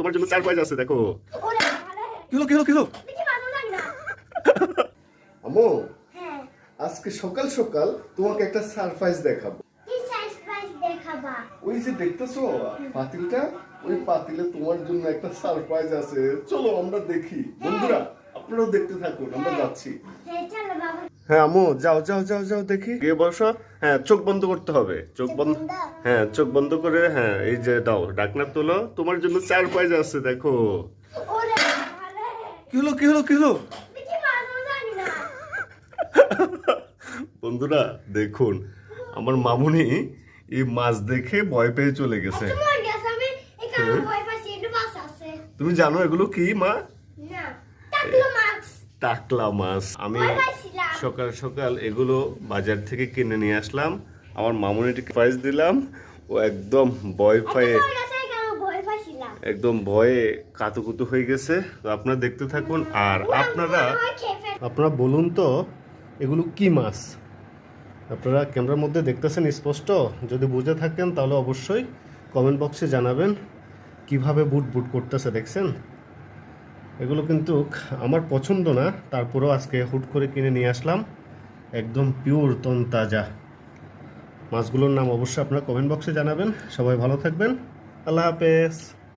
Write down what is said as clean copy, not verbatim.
তোমার জন্য সারপ্রাইজ আছে দেখো। কি হলো কি হলো কি হলো? আম্মু, হ্যাঁ, আজকে সকাল সকাল তোমাকে একটা সারপ্রাইজ দেখাবো। কি সারপ্রাইজ দেখাবা? ওই যে দেখতেছো পাতিলটা, ওই পাতিলে তোমার জন্য একটা সারপ্রাইজ আছে। চলো আমরা দেখি। বন্ধুরা আপনারাও দেখতে থাকুন, আমরা যাচ্ছি। হ্যাঁ চলো বাবা। হ্যাঁ আম্মু, যাও যাও যাও যাও দেখি। গিয়ে বসো। হ্যাঁ চোখ বন্ধ করতে হবে, চোখ বন্ধ। হ্যাঁ চোখ বন্ধ করে, হ্যাঁ এই যে দাও ঢাকনা তোলো, তোমার জন্য সারপ্রাইজ আছে দেখো। ওরে বাবা, কি হলো কি হলো কি হলো? কি মানুষ জানি না। বন্ধুরা দেখুন, আমার মামুনি এই মাছ দেখে ভয় পেয়ে চলে গেছে। তোমার কাছে আমি এখানে ভয় পাচ্ছি, একটু বাস আছে। তুমি জানো এগুলো কি মা? না, টাকলো মাছ। টাকলা মাছ। আমি ভয় পাইছিলাম। সকাল সকাল এগুলো বাজার থেকে কিনে নিয়ে আসলাম, আমার মামুনিটিকে প্রাইজ দিলাম। ও একদম ভয় পেয়ে, তোমার কাছে এখানে ভয় পাইছিলাম। একদম ভয়ে কাতুকুতু হয়ে গেছে। তো আপনারা দেখতে থাকুন। আর আপনারা বলুন তো এগুলো কি মাছ? আপনারা ক্যামেরার মধ্যে দেখতেছেন স্পষ্ট? যদি বুঝে থাকেন তাহলে অবশ্যই কমেন্ট বক্সে জানাবেন। কিভাবে বুট বুট করতেছে দেখছেন? এগুলো কিন্তু আমার পছন্দ না, তারপরেও আজকে হুট করে কিনে নিয়ে আসলাম। একদম পিওর তনতাজা মাছগুলোর নাম অবশ্যই আপনারা কমেন্ট বক্সে জানাবেন। সবাই ভালো থাকবেন। আল্লাহ হাফেজ।